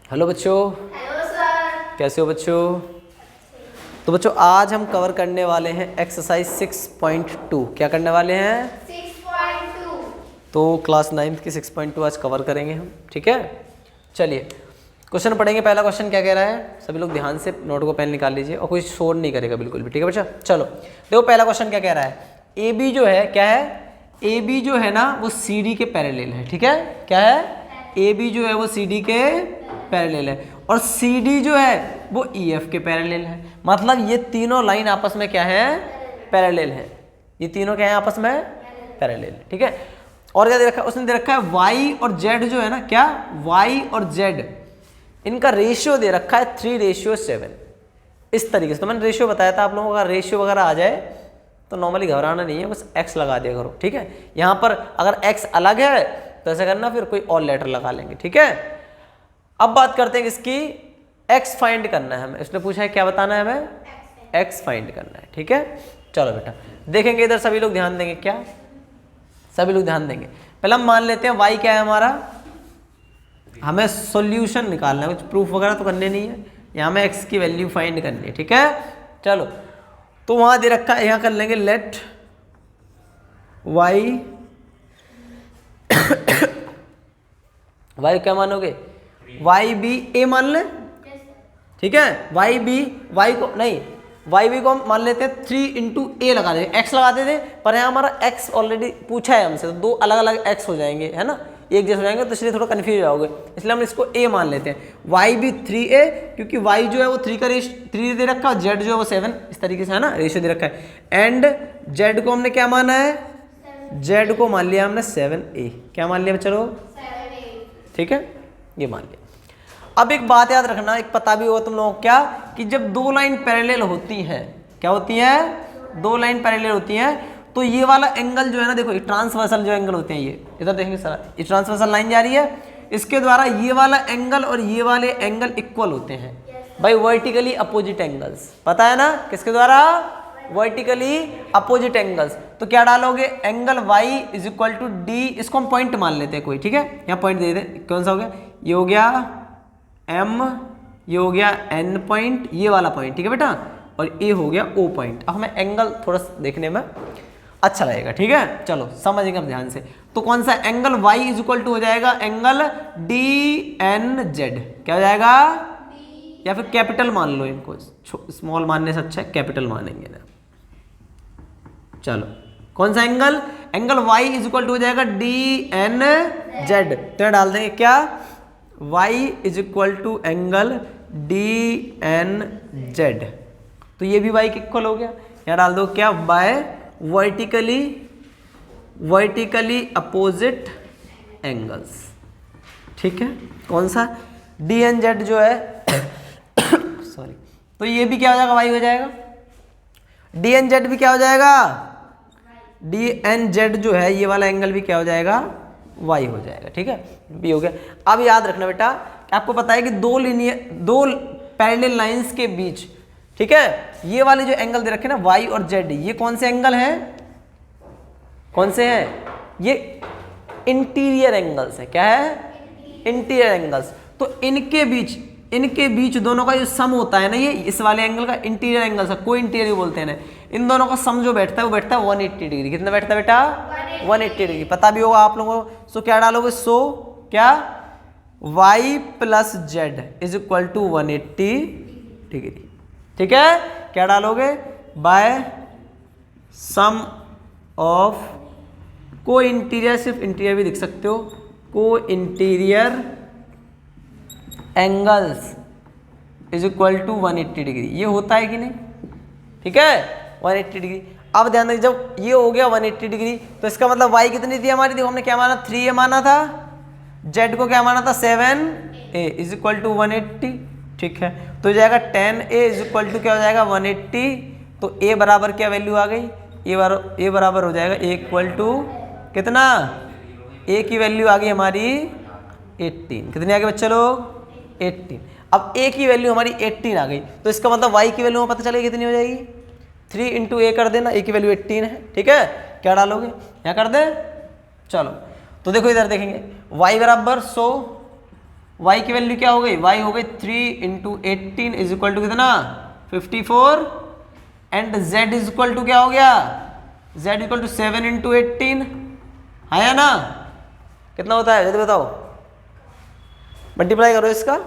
Hello बच्चों। Hello sir. कैसे हो बच्चों? तो बच्चों आज हम कवर करने वाले हैं एक्सरसाइज 6.2। क्या करने वाले हैं? 6.2। तो क्लास 9th की 6.2 आज कवर करेंगे हम, ठीक है। चलिए क्वेश्चन पढ़ेंगे। पहला क्वेश्चन क्या कह रहा है, सभी लोग ध्यान से नोट को पेन निकाल लीजिए और कोई शोर नहीं करेगा बिल्कुल भी, ठीक है बच्चा। चलो देखो पहला क्वेश्चन क्या कह रहा है। ए बी जो है क्या है, ए बी जो है ना वो सी डी के पैरेलल है, ठीक है। क्या है? ए बी जो है वो सी डी के पैरेलल है और सी डी जो है वो ई एफ के पैरेलल है। मतलब ये तीनों लाइन आपस में क्या है? पैरेलल है। ये तीनों क्या है आपस में? पैरेलल, ठीक है। और क्या दे रखा है उसने? दे रखा है वाई और जेड जो है ना, क्या वाई और जेड इनका रेशियो दे रखा है 3:7। इस तरीके से तो मैंने रेशियो बताया था आप लोगों का। रेशियो वगैरह आ जाए तो नॉर्मली घबराना नहीं है, बस एक्स लगा दिया करो, ठीक है। यहाँ पर अगर एक्स अलग है तो ऐसा करना, फिर कोई और लेटर लगा लेंगे, ठीक है। अब बात करते हैं इसकी, एक्स फाइंड करना है हमें। इसने पूछा है क्या बताना है हमें? एक्स फाइंड करना है, ठीक है। चलो बेटा देखेंगे इधर, सभी लोग ध्यान देंगे। क्या सभी लोग ध्यान देंगे? पहले हम मान लेते हैं वाई क्या है हमारा, हमें सॉल्यूशन निकालना है, कुछ प्रूफ वगैरह तो करने नहीं है, यहाँ में एक्स की वैल्यू फाइंड करनी है, ठीक है। चलो तो वहाँ दे रखा है, यहाँ कर लेंगे लेट वाई वाई क्या मानोगे? वाई बी ए मान ले, ठीक है। वाई बी, वाई को नहीं, वाई बी को हम मान लेते हैं 3 × a लगा देते, एक्स लगाते थे, पर यहाँ हमारा एक्स ऑलरेडी पूछा है हमसे, तो दो अलग अलग एक्स हो जाएंगे, है ना, एक जैसे हो जाएंगे, तो इसलिए थोड़ा कन्फ्यूज हो जाओगे, इसलिए हम इसको a मान लेते हैं। वाई बी 3a, क्योंकि वाई जो है वो 3 का 3 दे रखा है और जेड जो है वो 7, इस तरीके से है ना, रेशियो दे रखा है। एंड जेड को हमने क्या माना है? जेड को मान लिया हमने 7a। क्या मान लिया चलो? 7, 8। ठीक है, ये मान लिया। अब एक बात याद रखना, एक पता भी होगा तुम लोगों को, क्या कि जब दो लाइन पैरेलल होती हैं, क्या होती है? दो लाइन पैरेलल होती हैं, तो ये वाला एंगल जो है ना, देखो ये ट्रांसवर्सल जो एंगल होते हैं, ये इधर देखेंगे सर, ये ट्रांसवर्सल लाइन जा रही है, इसके द्वारा ये वाला एंगल और ये वाले एंगल इक्वल होते हैं भाई, वर्टिकली अपोजिट एंगल्स। पता है ना किसके द्वारा? Vertically opposite angles. तो क्या डालोगे? एंगल y = d, इसको हम पॉइंट मान लेते हैं कोई, ठीक है। यहाँ पॉइंट दे देते, कौन सा हो गया? ये हो गया m, ये हो गया n पॉइंट, ये वाला पॉइंट, ठीक है बेटा, और ये हो गया o पॉइंट। अब हमें एंगल थोड़ा देखने में अच्छा लगेगा, ठीक है। चलो समझेंगे हम ध्यान से। तो कौन सा एंगल y = हो जाएगा एंगल DNZ। क्या हो जाएगा? या फिर कैपिटल मान लो इनको, स्मॉल मानने से अच्छा है कैपिटल मानेंगे ना। चलो कौन सा एंगल? एंगल y = हो जाएगा DNZ। तो डाल देंगे क्या? y = angle DNZ। तो ये भी y के इक्वल हो गया। यहाँ डाल दो क्या? बाय वर्टिकली अपोजिट एंगल्स, ठीक है। कौन सा? DNZ जो है सॉरी, तो ये भी क्या हो जाएगा? y हो जाएगा। DNZ भी क्या हो जाएगा? DNZ जो है ये वाला एंगल भी क्या हो जाएगा? y हो जाएगा, ठीक है। भी हो गया। अब याद रखना बेटा, आपको पता है कि दो पैरेलल लाइंस के बीच, ठीक है, ये वाले जो एंगल दे रखे ना y और z, ये कौन से एंगल हैं? कौन से हैं? ये इंटीरियर एंगल्स है। क्या है? Interior angles. तो इनके बीच दोनों का जो सम होता है ना, ये इस वाले एंगल का इंटीरियर एंगल है, कोई इंटीरियर बोलते हैं ना, इन दोनों का सम जो बैठता है वो बैठता है 180 डिग्री। कितना बैठता है बेटा? 180 डिग्री। पता भी होगा आप लोगों को। सो क्या डालोगे? सो क्या? y + z = 180 डिग्री, ठीक है। क्या डालोगे? Bye sum of co interior, सिर्फ इंटीरियर भी लिख सकते हो, को इंटीरियर एंगल्स = 180 डिग्री। ये होता है कि नहीं? ठीक है, 180 डिग्री। अब ध्यान दें, जब ये हो गया 180 डिग्री, तो इसका मतलब y कितनी थी हमारी? देखो हमने क्या माना? 3a माना था, z को क्या माना था? 7a = 180, ठीक है। तो जाएगा 10a = क्या हो जाएगा? 180। तो a बराबर क्या वैल्यू आ गई? a बराबर हो जाएगा a = कितना? a की वैल्यू आ गई हमारी 18। कितनी आ गई बच्चे लोग? 18। अब a की वैल्यू हमारी 18 आ गई, तो इसका मतलब y की वैल्यू पता चलेगी कितनी हो जाएगी? 3 × a कर देना, a की वैल्यू 18 है, ठीक है। क्या डालोगे? यहाँ कर दे। चलो तो देखो इधर देखेंगे, y = 100 y की वैल्यू क्या हो गई, y हो गई 3 इंटू 18 इज इक्वल टू कितना 54 and z is equal to क्या हो गया, z इक्वल टू 7 इंटू 18 है या ना, कितना होता है जल्दी बताओ, मल्टीप्लाई करो इसका,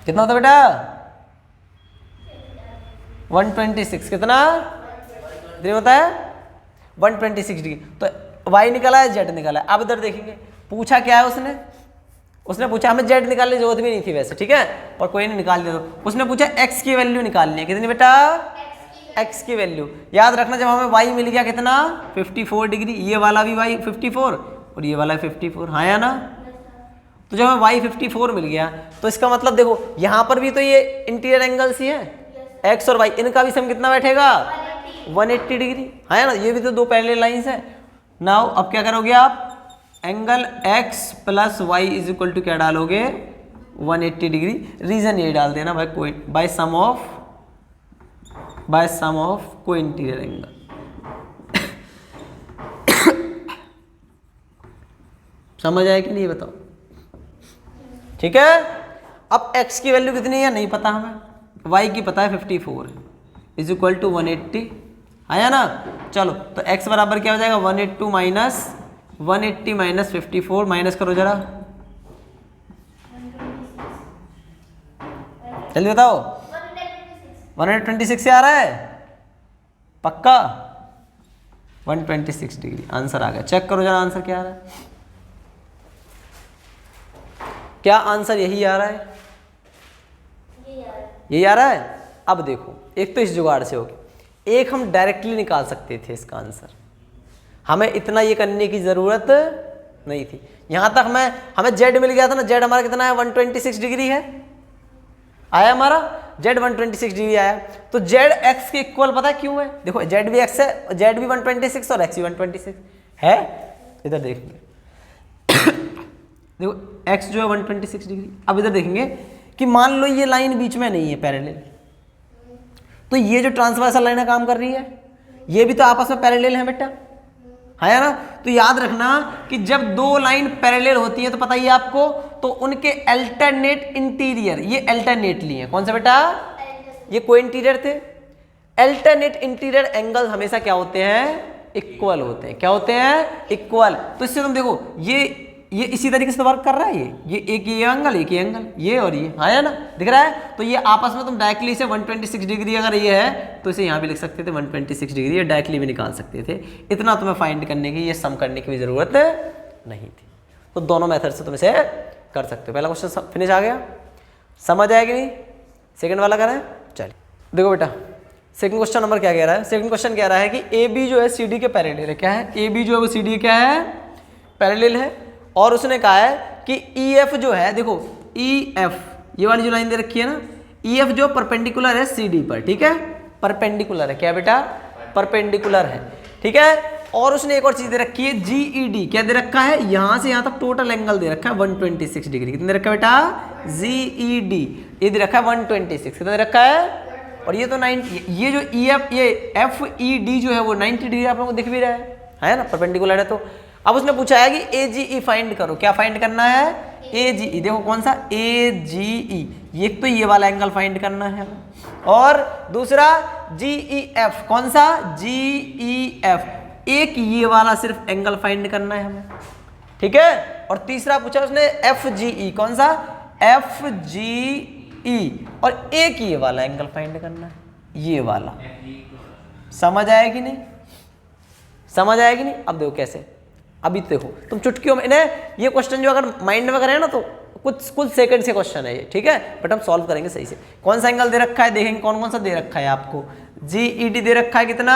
कितना होता है बेटा 126, कितना कितनी होता है 126 डिग्री। तो y निकाला है, z निकाला है। अब इधर देखेंगे पूछा क्या है उसने पूछा, हमें z निकालने की जरूरत भी नहीं थी वैसे, ठीक है, और कोई नहीं निकाल दिया। तो उसने पूछा x की वैल्यू निकालनी है, कितनी बेटा x की वैल्यू। याद रखना जब हमें y मिल गया कितना 54 डिग्री, ये वाला भी y 54 और ये वाला 54, हाँ या ना। तो जब हमें y 54 मिल गया तो इसका मतलब देखो यहाँ पर भी तो ये इंटीरियर एंगल्स ही है, x और y, इनका भी सम कितना बैठेगा 180 डिग्री, है ना, ये भी तो दो पैरेलल लाइंस है। नाउ अब क्या करोगे आप, angle x plus y is equal to क्या डालोगे 180 डिग्री, रीजन ये डाल देना by sum of co interior angle. समझ आया कि नहीं बताओ, ठीक है। अब x की वैल्यू कितनी है नहीं पता हमें, y की पता है 54 इज इक्वल टू 180, आया ना। चलो तो x बराबर क्या हो जाएगा 180 माइनस 54, माइनस करो जरा जल्दी बताओ, 126 से आ रहा है पक्का, 126 डिग्री आंसर आ गया। चेक करो जरा आंसर क्या आ रहा है, क्या आंसर यही आ रहा है, यही आ रहा है। अब देखो एक तो इस जुगाड़ से होगी, एक हम डायरेक्टली निकाल सकते थे इसका आंसर, हमें इतना ये करने की जरूरत नहीं थी। यहां तक हमें z मिल गया था ना, z हमारा कितना है 126 डिग्री है, आया हमारा z 126 डिग्री आया। तो z x के इक्वल पता है क्यों है, देखो z भी x है, z भी 126 और x भी 126 है, इधर देखेंगे देखो x जो है 126 डिग्री। अब इधर देखेंगे कि मान लो ये लाइन बीच में नहीं है पैरेलल, तो ये जो ट्रांसवर्सल लाइन काम कर रही है, ये भी तो आपस में पैरेलल है बेटा, है ना। तो याद रखना कि जब दो लाइन पैरेलल होती है तो पता ही है आपको, तो उनके अल्टरनेट इंटीरियर, ये अल्टरनेटली है, कौन सा बेटा, ये को इंटीरियर थे। अल्टरनेट इंटीरियर एंगल हमेशा क्या होते हैं, इक्वल होते हैं, क्या होते हैं, इक्वल। तो इससे तुम देखो ये इसी तरीके से वर्क कर रहा है, ये एक ये एंगल, एक ये एंगल, ये और ये, है ना, दिख रहा है। तो ये आपस में तुम डायरेक्टली से 126 डिग्री अगर ये है तो इसे यहाँ भी लिख सकते थे 126 डिग्री, ये डायरेक्टली भी निकाल सकते थे। इतना तुम्हें फाइंड करने की, ये सम करने की भी जरूरत नहीं थी। तो दोनों मेथड से तुम इसे कर सकते हो। पहला क्वेश्चन फिनिश आ गया, समझ आएगी नहीं, सेकेंड वाला करें। चलिए देखो बेटा सेकंड क्वेश्चन नंबर क्या कह रहा है, सेकंड क्वेश्चन कह रहा है कि ए बी जो है सी डी के पैरेलल है, क्या है, ए बी जो है वो सी डी क्या है, पैरेलल है। और उसने कहा है कि ई एफ जो है, देखो ई एफ ये वाली जो लाइन दे रखी है ना, ई एफ जो परपेंडिकुलर है सी डी पर, ठीक है, परपेंडिकुलर है, क्या बेटा, परपेंडिकुलर है, ठीक है। और उसने एक और चीज दे रखी है जी ई डी, क्या दे रखा है, यहां से यहां तक टोटल एंगल दे रखा है 126 डिग्री, कितना दे रखा है बेटा, जी ई डी, ये दे रखा है 126, कितना दे रखा है, और ये तो 90, ये जो ई एफ, ये एफ ई डी जो है वो 90 डिग्री आप लोगों को दिख भी रहा है ना, परपेंडिकुलर है। तो अब उसने पूछा है कि ए जी ई फाइंड करो, क्या फाइंड करना है, ए जी ई, देखो कौन सा, ए जी ई, एक तो ये वाला एंगल फाइंड करना है, और दूसरा जी ई एफ, कौन सा, जी ई एफ, एक ये वाला सिर्फ एंगल फाइंड करना है हमें, ठीक है। और तीसरा पूछा उसने एफ जी ई, कौन सा, एफ जी ई, और एक ये वाला एंगल फाइंड करना है, ये वाला। समझ आया कि नहीं, समझ आया कि नहीं। अब देखो कैसे, अभी देखो तुम चुटकियों में ये क्वेश्चन जो अगर माइंड में करें ना तो कुछ सेकंड से क्वेश्चन है ये, ठीक है, बट हम सॉल्व करेंगे सही से। कौन सा एंगल दे रखा है, देखेंगे कौन कौन सा दे रखा है आपको, जी ई डी दे रखा है कितना,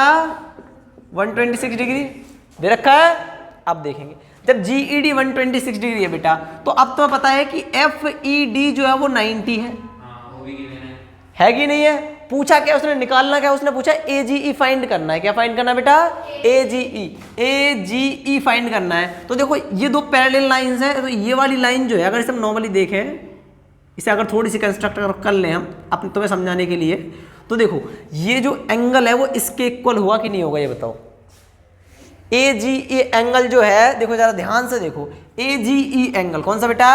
126 डिग्री दे रखा है। अब देखेंगे जब जी ई डी 126 डिग्री है बेटा, तो अब तुम्हें पता है कि एफ ई डी जो है वो 90 है कि नहीं है। पूछा क्या उसने, निकालना क्या उसने पूछा, ए जी ई फाइंड करना है, क्या फाइंड करना है बेटा, ए जी ई फाइंड करना है। तो देखो ये दो पैरेलल लाइंस हैं, तो ये वाली लाइन जो है अगर इसे हम नॉर्मली देखें, इसे अगर थोड़ी सी कंस्ट्रक्ट कर लें हम अपने तुम्हें समझाने के लिए, तो देखो ये जो एंगल है वो इसके इक्वल हुआ कि नहीं होगा, ये बताओ, ए जी ई एंगल जो है, देखो जरा ध्यान से देखो, ए जी ई एंगल कौन सा बेटा,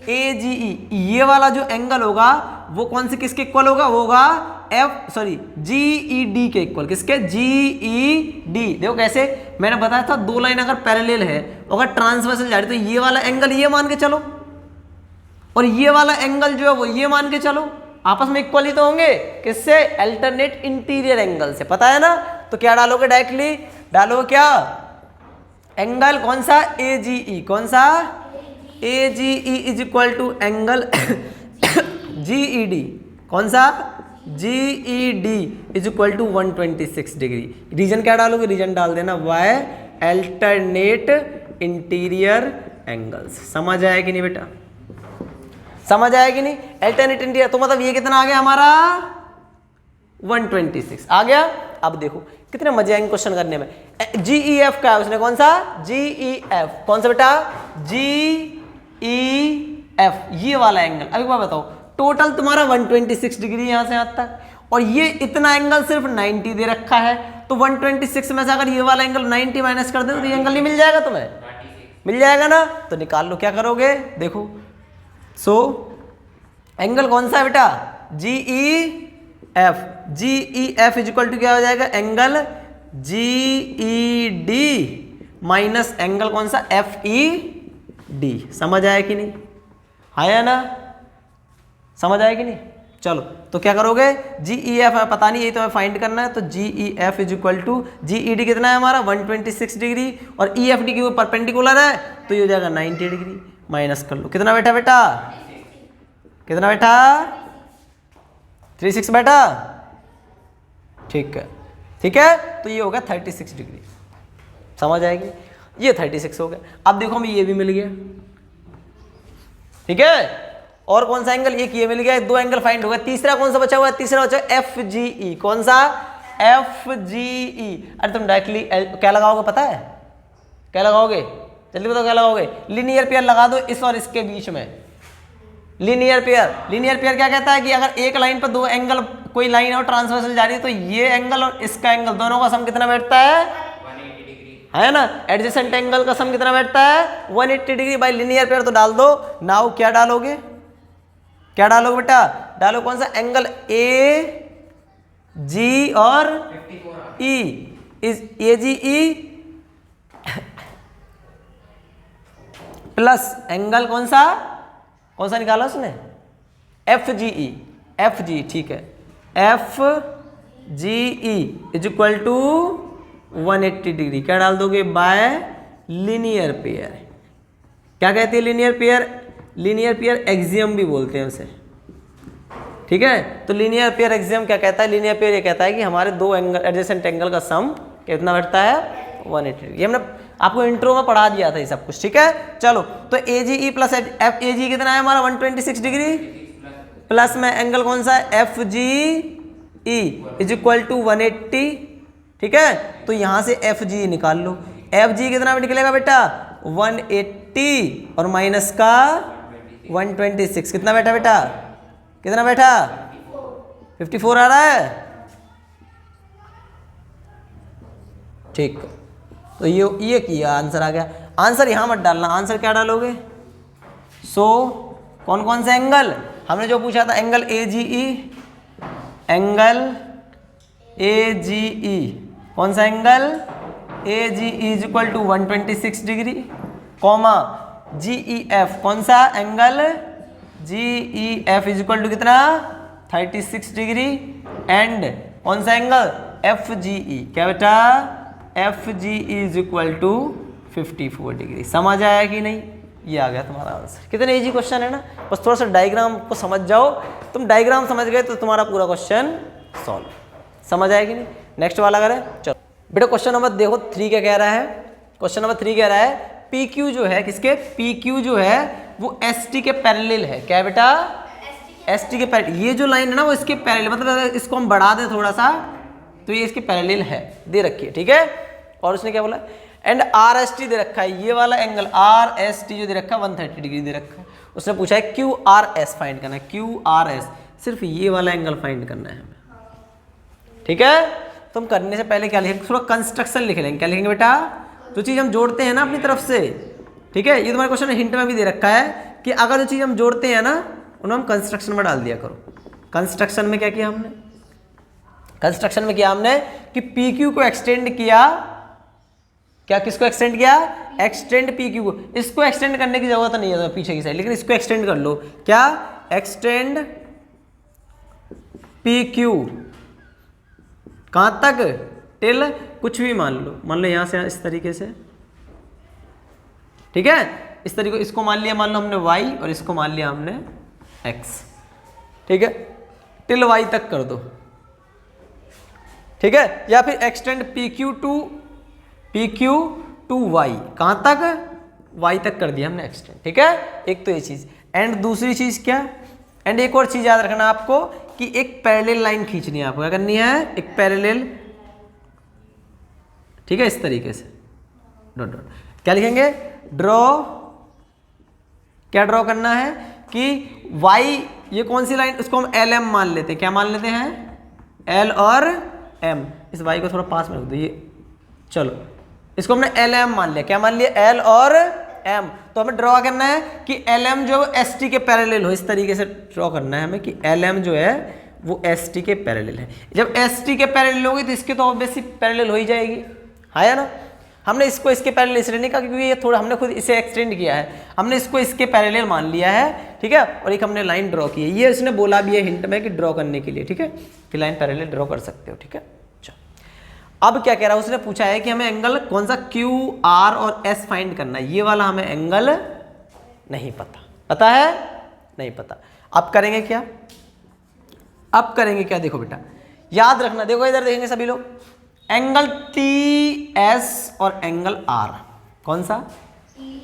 ए जी ई, ये वाला जो एंगल होगा वो कौन से किसके इक्वल होगा, वो होगा जी ई डी के इक्वल, किसके, जी ई डी। देखो कैसे, मैंने बताया था दो लाइन अगर पैरेलल है, अगर ट्रांसवर्सल जा रही तो ये वाला एंगल ये मान के चलो, और ये वाला एंगल जो है वो ये मान के चलो, आपस में इक्वल ही तो होंगे, किससे, अल्टरनेट इंटीरियर एंगल से, पता है ना। तो क्या डालोगे, डायरेक्टली डालो क्या, एंगल कौन सा, ए जी ई, कौन सा, A G E is equal to angle G E D, कौन सा, G E D is equal to 126 degree. Reason क्या डालोगे, रीजन डाल देना वाई, अल्टरनेट इंटीरियर एंगल्स। समझ आया कि नहीं बेटा, समझ आया कि नहीं, अल्टरनेट इंटीरियर। तो मतलब ये कितना आ गया हमारा 126 आ गया। अब देखो कितने मजे आएंगे क्वेश्चन करने में। जी ई एफ का है उसने, कौन सा, जी ई एफ, कौन सा बेटा, जी ई एफ, ये वाला एंगल। अभी बात बताओ, टोटल तुम्हारा 126 डिग्री यहां से यहां तक, और ये इतना एंगल सिर्फ 90 दे रखा है, तो 126 में से अगर ये वाला एंगल 90 माइनस कर दे तो ये एंगल नहीं मिल जाएगा तुम्हें, मिल जाएगा ना। तो निकाल लो, क्या करोगे, देखो सो एंगल कौन सा है बेटा, G E F, G E F is equal to क्या हो जाएगा, angle G E D minus angle कौन सा, एफ ई डी। समझ आया कि नहीं, आया ना, समझ आया कि नहीं। चलो तो क्या करोगे, जी ई एफ पता नहीं, ये तो फाइंड करना है, तो G E F is equal to, G E D कितना है हमारा 126 डिग्री, और ई एफ डी की वो परपेंडिकुलर है तो ये हो जाएगा 90 डिग्री। माइनस कर लो, कितना बैठा बेटा, कितना बैठा, 36 बैठा, ठीक है, ठीक है। तो ये होगा 36 डिग्री, समझ आएगी, ये 36 हो गया। अब देखो हमें ये भी मिल गया, ठीक है। और कौन सा एंगल, एक ये मिल गया, दो एंगल फाइंड हो गया। तीसरा कौन सा बचा हुआ है, तीसरा बचा एफ जी ई, कौन सा, एफ जी ई। अरे तुम डायरेक्टली क्या लगाओगे, पता है क्या लगाओगे, जल्दी बताओ क्या लगाओगे, लीनियर पेयर लगा दो इस और इसके बीच में, लीनियर पेयर। लीनियर पेयर क्या कहता है कि अगर एक लाइन पर दो एंगल, कोई लाइन और ट्रांसवर्सल जा रही है, तो ये एंगल और इसका एंगल दोनों का सम कितना बैठता है, 180 डिग्री, है ना। एडजेसेंट एंगल का सम कितना बैठता है, 180 डिग्री बाय लीनियर पेयर। तो डाल दो। नाउ क्या डालोगे, क्या डालोगे बेटा, डालो कौन सा एंगल, ए जी और E, is A G E plus angle कौन सा निकाला उसने, F G E, F G, ठीक है, F G E is equal to 180 degree. क्या डाल दोगे, बाय लीनियर पेयर। क्या कहती है linear pair, linear pair axiom भी बोलते हैं उसे, ठीक है। तो लीनियर पेयर एक्सियम क्या कहता है, लीनियर पेयर ये कहता है कि हमारे दो एंगल, एडजेसेंट एंगल का सम कितना बैठता है, 180 डिग्री। ये हमने आपको इंट्रो में पढ़ा दिया था ये सब कुछ, ठीक है। चलो तो ए जी ई प्लस एफ, ए जी कितना है हमारा 126 डिग्री, प्लस में एंगल कौन सा है, F G E is equal to 180, ठीक है। तो यहां से एफ जी निकाल लो, एफ जी कितना निकलेगा बेटा 180 और माइनस का 126, कितना बैठा बेटा, कितना बैठा 54 आ रहा है, ठीक। तो ये किया, आंसर आ गया। आंसर यहां मत डालना, आंसर क्या डालोगे, सो कौन कौन से एंगल हमने जो पूछा था, angle A G E, angle A G E, कौन सा angle, A G E is equal to 126 degree, comma G E F, कौन सा angle, G E F is equal to कितना 36 डिग्री, एंड कौन सा एंगल, एफ जी ई, क्या बेटा, F G is equal to 54 degree. समझ आया कि नहीं, ये आ गया तुम्हारा आंसर। कितने इजी क्वेश्चन है ना, बस थोड़ा सा डायग्राम को समझ जाओ, तुम डायग्राम समझ गए तो तुम्हारा पूरा क्वेश्चन सॉल्व। समझ आया कि नहीं, नेक्स्ट वाला करें। चलो बेटा क्वेश्चन नंबर देखो 3 क्या कह रहा है, क्वेश्चन नंबर 3 कह रहा है पी क्यू जो है, किसके, पी क्यू जो है वो एस टी के पैरेलल है। क्या बेटा, एस टी के पैरेलल, ये जो लाइन है ना वो इसके पैरेलल, मतलब इसको हम बढ़ा दें थोड़ा सा तो ये इसके पैरेलल है, दे रखी है, ठीक है। और उसने क्या बोला, एंड आर एस टी दे रखा है, ये वाला एंगल आर एस टी जो दे रखा है 130 डिग्री दे रखा है। उसने पूछा है क्यू आर एस फाइंड करना है, क्यू आर एस, सिर्फ ये वाला एंगल फाइंड करना है हमें, ठीक है। तो हम करने से पहले क्या लिखेंगे, थोड़ा कंस्ट्रक्शन लिख लेंगे। क्या लिखेंगे बेटा, जो चीज़ हम जोड़ते हैं ना अपनी तरफ से, ठीक है, ये तुम्हारे क्वेश्चन हिंट में भी दे रखा है कि अगर जो चीज़ हम जोड़ते हैं ना उन्हें हम कंस्ट्रक्शन में डाल दिया करो। कंस्ट्रक्शन में क्या किया हमने, कंस्ट्रक्शन में किया हमने कि पी क्यू को एक्सटेंड किया, क्या किसको एक्सटेंड किया, एक्सटेंड पी क्यू को। इसको एक्सटेंड करने की जरूरत नहीं है पीछे की साइड, लेकिन इसको एक्सटेंड कर लो। क्या, एक्सटेंड पी क्यू कहां तक, टिल कुछ भी मान लो यहां से इस तरीके से, ठीक है, इस तरीके, इसको मान लो हमने y और इसको मान लिया हमने x, ठीक है, टिल y तक कर दो, ठीक है, या फिर extend P Q to y, कहां तक, y तक कर दिया हमने एक्सटेंड, ठीक है। एक तो ये चीज, एंड दूसरी चीज क्या, एंड एक और चीज याद रखना आपको कि एक पैरेलल लाइन खींचनी है आपको, क्या करनी है, एक पैरेलल, ठीक है, इस तरीके से डॉट डॉट, क्या लिखेंगे, ड्रॉ, क्या ड्रॉ करना है कि y, ये कौन सी लाइन, उसको हम एल एम मान लेते हैं, क्या मान लेते हैं, एल और एम, इस y को थोड़ा पास में रख दो, ये चलो, इसको हमने एल एम मान लिया, क्या मान लिया, एल और एम। तो हमें ड्रॉ करना है कि एल एम जो एस टी के पैरेलल हो, इस तरीके से ड्रॉ करना है हमें कि एल एम जो है वो एस टी के पैरेलल है। जब एस टी के पैरेलल होगी तो इसके तो ऑब्वियसली पैरेलल हो ही जाएगी, है ना। हमने इसको इसके पैरेलल इसलिए नहीं कहा क्योंकि ये थोड़ा हमने खुद इसे एक्सटेंड किया है, हमने इसको इसके पैरेलल मान लिया है, ठीक है, और एक हमने लाइन ड्रॉ की है, ये उसने बोला भी है हिंट में कि ड्रॉ करने के लिए, ठीक है, कि लाइन पैरेलल ड्रॉ कर सकते हो, ठीक है। अब क्या कह रहा है, उसने पूछा है कि हमें एंगल कौन सा क्यू आर और एस फाइंड करना है, ये वाला हमें एंगल नहीं पता, पता है, नहीं पता। अब करेंगे क्या, अब करेंगे क्या, देखो बेटा याद रखना, देखो इधर देखेंगे सभी लोग, एंगल टी एस और एंगल आर कौन सा,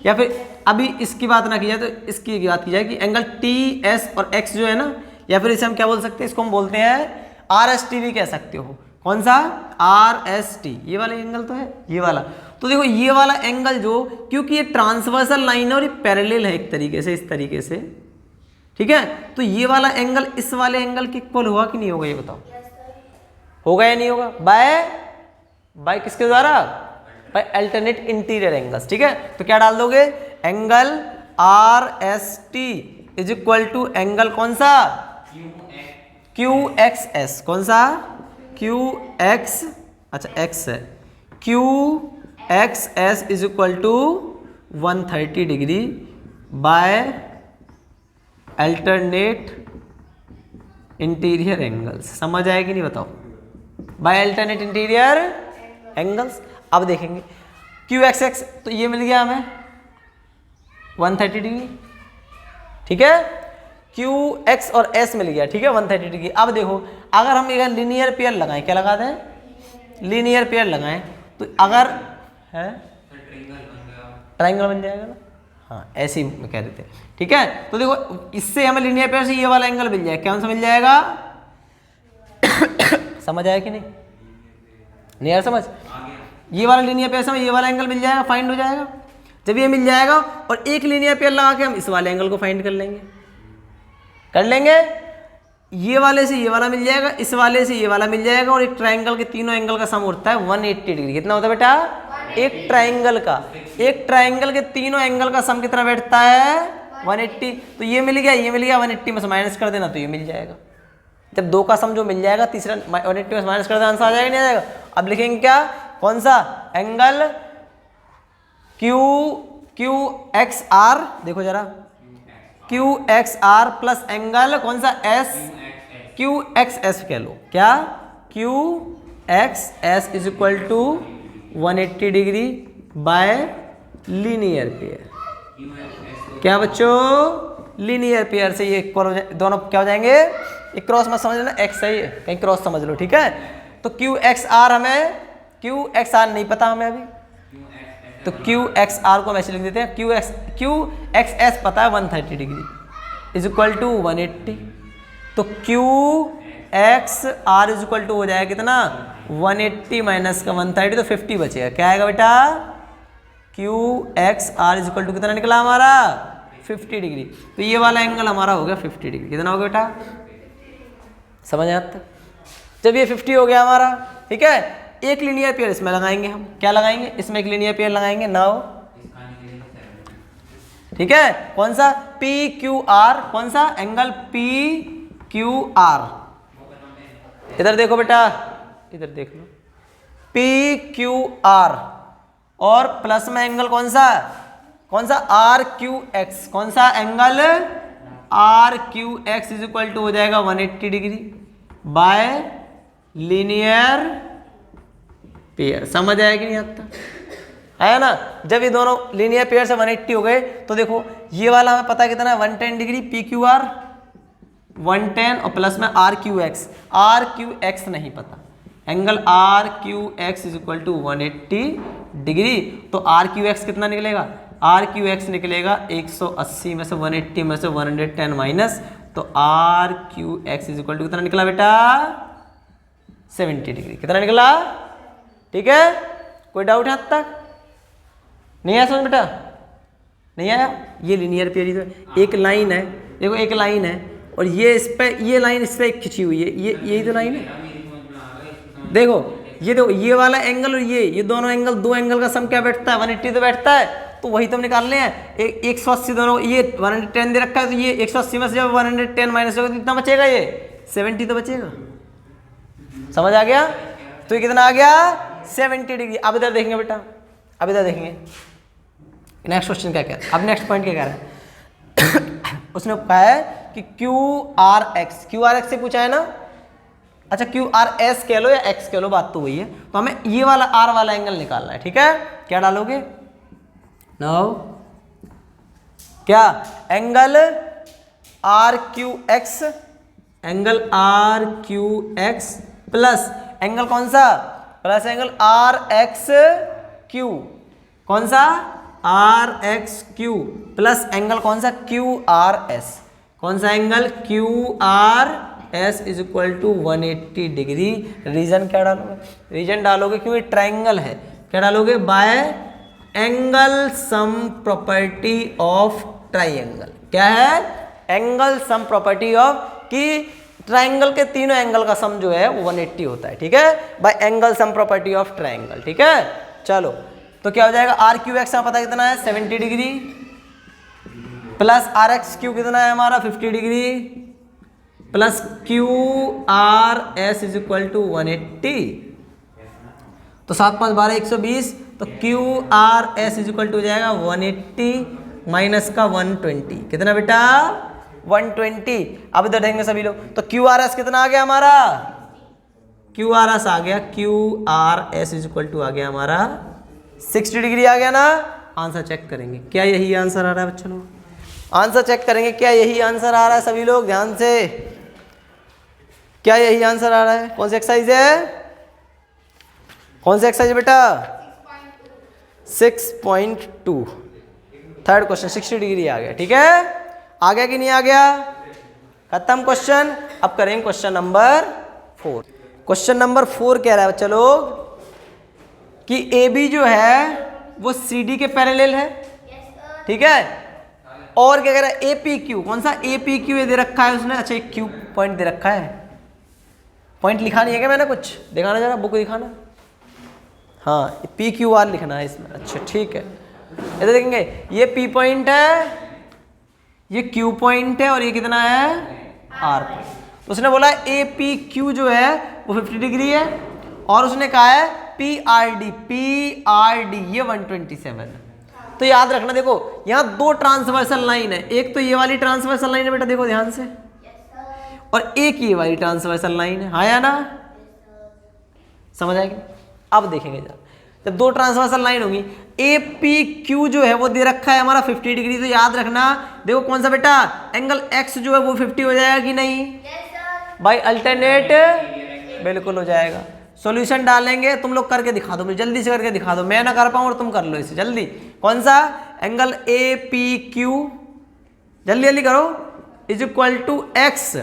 या फिर अभी इसकी बात ना की जाए तो इसकी बात की जाए कि एंगल टी एस और एक्स जो है ना, या फिर इसे हम क्या बोल सकते हैं, इसको हम बोलते हैं आर एस टी भी कह सकते हो, कौन सा, आर एस टी, ये वाला एंगल तो है, ये वाला। तो देखो ये वाला एंगल जो, क्योंकि ये ट्रांसवर्सल लाइन है और ये पैरेलल है एक तरीके से, इस तरीके से, ठीक है, तो ये वाला एंगल इस वाले एंगल के इक्वल होगा कि नहीं होगा, ये बताओ, होगा या नहीं होगा, बाय किसके द्वारा, बाय अल्टरनेट इंटीरियर एंगल्स, ठीक है। तो क्या डाल दोगे, angle R S T is equal to angle कौन सा, क्यू एक्स एस, कौन सा, क्यू एक्स, अच्छा एक्स है, Q X S is equal to 130 degree by alternate interior angles. समझ आएगी नहीं बताओ, बाय अल्टरनेट इंटीरियर एंगल्स। अब देखेंगे क्यू एक्स एक्स, तो ये मिल गया हमें 130 डिग्री, ठीक है, क्यू एक्स और एस मिल गया, ठीक है, 130 डिग्री। अब देखो अगर हम एक लीनियर पेयर लगाएं, क्या लगा दें, लीनियर पेयर लगाएं, तो अगर है ट्राइंगल बन जाएगा ना, हाँ ऐसे ही कह रहे थे, ठीक है। तो देखो इससे हमें लीनियर पेयर से ये वाला एंगल मिल जाएगा, कौन सा मिल जाएगा समझ आया कि नहीं, नहीं यार समझ, ये वाला लीनियर पेयर से ये वाला एंगल मिल जाएगा, फाइंड हो जाएगा। जब ये मिल जाएगा और एक लीनियर पेयर लगा के हम इस वाले एंगल को फाइंड कर लेंगे, ये वाले से ये वाला मिल जाएगा, इस वाले से ये वाला मिल जाएगा, और एक ट्राइंगल के तीनों एंगल का सम होता है 180 डिग्री। कितना होता है बेटा, एक ट्राइंगल के तीनों एंगल का सम कितना बैठता है 180। तो ये मिल गया 180 में से माइनस कर देना तो ये मिल जाएगा। जब दो का सम जो मिल जाएगा तीसरा 180 में से माइनस कर देना आंसर आ जाएगा नहीं आ जाएगा। अब लिखेंगे क्या, कौन सा एंगल क्यू एक्स आर, देखो जरा Q X R plus angle कौन सा एस, क्यू एक्स एस कह लो, क्या Q X S is equal to 180 degree by linear pair. क्या बच्चों, लीनियर पेयर से ये इक्वल हो जाए, दोनों क्या हो जाएंगे, एक क्रॉस मत समझ लेना, एक्स सही है कहीं क्रॉस समझ लो, ठीक है। तो क्यू एक्स आर हमें, क्यू एक्स आर नहीं पता हमें अभी, तो क्यू एक्स आर को हम ऐसे लिख देते हैं, क्यू एक्स एस पता है 130 डिग्री इज इक्वल टू 180। तो Q X R is equal to हो जाएगा कितना 180 माइनस का 130, तो 50 बचेगा। क्या आएगा बेटा, Q X R is equal to कितना निकला हमारा 50 डिग्री। तो ये वाला एंगल हमारा हो गया 50 डिग्री। कितना हो गया बेटा, समझ आया तक। जब ये 50 हो गया हमारा, ठीक है। एक लीनियर पेयर इसमें लगाएंगे हम, क्या लगाएंगे, इसमें एक लीनियर पेयर लगाएंगे नाउ, ठीक है। कौन सा, पी क्यू आर, कौन सा एंगल पी क्यू आर, इधर देखो बेटा, इधर देख लो, पी क्यू आर, और प्लस में एंगल कौन सा आर क्यू एक्स, कौन सा angle R Q X is equal to हो जाएगा 180 डिग्री बाय लीनियर पेयर। समझ आया कि नहीं आता है ना। जब ये दोनों लीनियर पेयर से 180 हो गए तो देखो ये वाला हमें पता कितना है 110 डिग्री, पी क्यू आर 110 और प्लस में आर क्यू एक्स नहीं पता, angle R Q X is equal to 180 degree. तो आर क्यू एक्स कितना निकलेगा, आर क्यू एक्स निकलेगा 180 में से 180 में से 110 माइनस, तो R Q X is equal to कितना निकला बेटा 70 डिग्री, कितना निकला, ठीक है। कोई डाउट है अब तक, नहीं आया समझ बेटा, नहीं आया। ये लीनियर पेयर इधर एक लाइन है, देखो एक लाइन है और ये इस पे, ये लाइन इस पे खिंची हुई है, ये यही तो लाइन है। देखो ये देखो ये वाला एंगल और ये दोनों एंगल, दो एंगल का सम क्या बैठता है 180 तो बैठता है, तो वही तुम निकालने हैं। 180 दोनों, ये 110 दे रखा है तो ये 180 में से जब 110 माइनस होगा तो कितना बचेगा, ये 70 तो बचेगा। समझ आ गया, तो ये कितना आ गया 70 डिग्री। अब इधर देखेंगे बेटा, अब इधर देखेंगे नेक्स्ट क्वेश्चन क्या कह रहा है, अब नेक्स्ट पॉइंट क्या कह रहा है उसने कहा है कि क्यू आर एक्स से पूछा है ना, अच्छा क्यू आर एस कह लो या एक्स कह लो, बात तो वही है। तो हमें ये वाला आर वाला एंगल निकालना है, ठीक है। क्या डालोगे, नाउ क्या, angle R Q X, angle R Q X plus angle कौन सा, plus angle R X Q, कौन सा R X Q plus angle कौन सा क्यू आर एस, कौन सा angle Q R S is equal to 180 degree. Reason क्या डालोगे, रीजन डालोगे क्योंकि ट्राइंगल है, क्या डालोगे, by angle sum property of triangle. क्या है, एंगल सम प्रॉपर्टी ऑफ, कि ट्राइंगल के तीनों एंगल का सम जो है वो 180 होता है, ठीक है, bye angle sum property of triangle, ठीक है। चलो तो क्या हो जाएगा, आर क्यू एक्स का पता कितना है 70 degree plus R X Q कितना है हमारा 50 degree plus Q R S is equal to 180, तो 7 5 12 120, तो Q R S is equal to हो जाएगा 180 माइनस का 120, कितना बेटा 120। अब इधर देखेंगे सभी लोग, तो क्यू आर एस कितना आ गया हमारा, क्यू आर एस आ गया, Q R S is equal to आ गया हमारा 60 डिग्री आ गया ना। आंसर चेक करेंगे, क्या यही आंसर आ रहा है बच्चों लोग, आंसर चेक करेंगे क्या यही आंसर आ रहा है, सभी लोग ध्यान से, क्या यही आंसर आ रहा है। कौन सी एक्सरसाइज है, कौन सी एक्सरसाइज है बेटा 6.2, थर्ड क्वेश्चन 60 डिग्री आ गया, ठीक है। आ गया कि नहीं आ गया, खत्म क्वेश्चन। अब करेंगे क्वेश्चन नंबर 4। क्वेश्चन नंबर 4 कह रहा है बच्चा लोग कि ए बी जो है वो सी डी के पैरेलल है, ठीक है। और क्या कह रहा है, ए पी क्यू, कौन सा ए पी क्यू ये दे रखा है उसने, अच्छा एक क्यू पॉइंट दे रखा है, पॉइंट लिखा नहीं है क्या मैंने, कुछ दिखाना जरा, बुक दिखाना, हाँ पी क्यू आर लिखना है इसमें, अच्छा ठीक है। इधर देखेंगे ये पी पॉइंट है, ये क्यू पॉइंट है और ये कितना है आर पॉइंट। तो उसने बोला ए पी क्यू जो है वो 50 डिग्री है और उसने कहा है पी आर डी ये 127 है। तो याद रखना, देखो यहाँ दो ट्रांसवर्सल लाइन है, एक तो ये वाली ट्रांसवर्सल लाइन है बेटा, देखो ध्यान से, और एक ये वाली ट्रांसवर्सल लाइन है, हाँ या ना, समझ आएगी। अब देखेंगे जब दो ट्रांसवर्सल लाइन होंगी, ए पी क्यू जो है वो दे रखा है हमारा 50 डिग्री, तो याद रखना देखो कौन सा बेटा एंगल एक्स जो है वो 50 हो जाएगा कि नहीं भाई, अल्टरनेट बिल्कुल हो जाएगा। सॉल्यूशन डालेंगे, तुम लोग करके दिखा दो, मुझे जल्दी से करके दिखा दो, मैं ना कर पाऊँ और तुम कर लो इसे जल्दी। कौन सा एंगल ए पी क्यू, जल्दी जल्दी करो, इज इक्वल टू एक्स,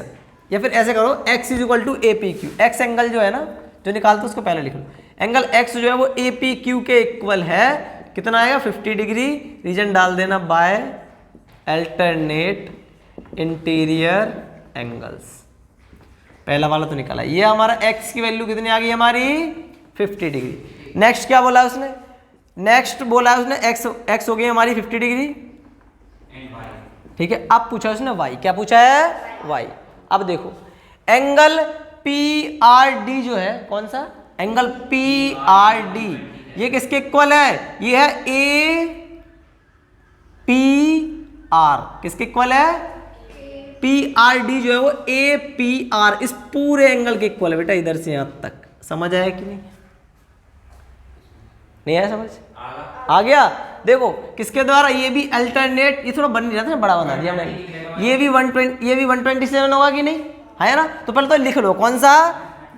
या फिर ऐसे करो X is equal to A P Q. X angle जो है ना जो निकालते उसको पहले लिख लो, एंगल एक्स जो है वो ए पी क्यू के इक्वल है, कितना आएगा 50 डिग्री। रीजन डाल देना बाय अल्टरनेट इंटीरियर एंगल्स। पहला वाला तो निकाला। ये हमारा x की वैल्यू कितनी आ गई हमारी 50 डिग्री। नेक्स्ट क्या बोला उसने, नेक्स्ट बोला उसने x हो गई हमारी 50 डिग्री, ठीक है। अब पूछा उसने y, क्या पूछा है y। अब देखो एंगल PRD जो है, कौन सा एंगल PRD, ये किसके इक्वल है, ये है APR, किसके इक्वल है, PRD जो है वो APR, इस पूरे एंगल के इक्वल है बेटा, इधर से यहां तक। समझ आया कि नहीं, नहीं आया समझ, आ गया। देखो किसके द्वारा, ये भी अल्टरनेट, ये थोड़ा बन नहीं रहा था ना, बड़ा बना दिया हमने। ये भी 120, ये भी 127 होगा कि नहीं, है ना। तो पहले तो लिख लो कौन सा।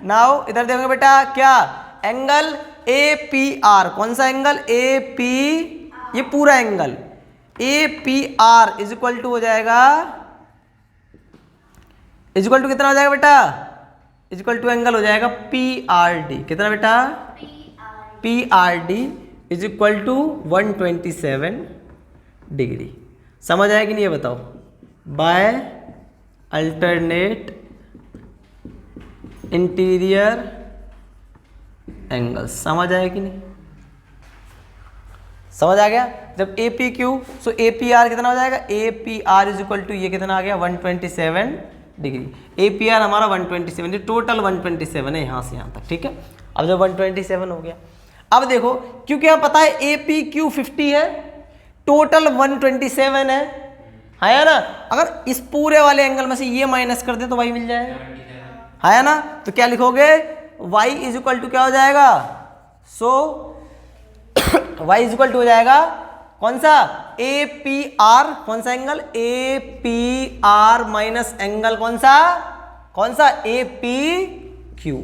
नाउ इधर देखोगे बेटा क्या, एंगल APR, कौन सा एंगल AP, ये पूरा angle APR is equal to हो जाएगा, इज इक्वल टू कितना हो जाएगा बेटा, इज इक्वल टू एंगल हो जाएगा PRD, कितना बेटा PRD is equal to 127 degree. समझ आया कि नहीं ये बताओ, बाय अल्टरनेट इंटीरियर एंगल। समझ आया कि नहीं, समझ आ गया। जब APQ सो APR कितना हो जाएगा, APR इज इक्वल टू ये कितना आ गया 127 डिग्री। APR हमारा 127, ये टोटल 127 है यहाँ से यहाँ तक, ठीक है। अब जब 127 हो गया, अब देखो क्योंकि हमें पता है APQ 50 है, टोटल 127 है ना। अगर इस पूरे वाले एंगल में से ये माइनस कर दे तो y मिल जाएगा, है ना। तो क्या लिखोगे, y इज इक्वल टू क्या हो जाएगा, सो y इज इक्वल टू हो जाएगा कौन सा APR, कौन सा एंगल APR माइनस एंगल कौन सा APQ,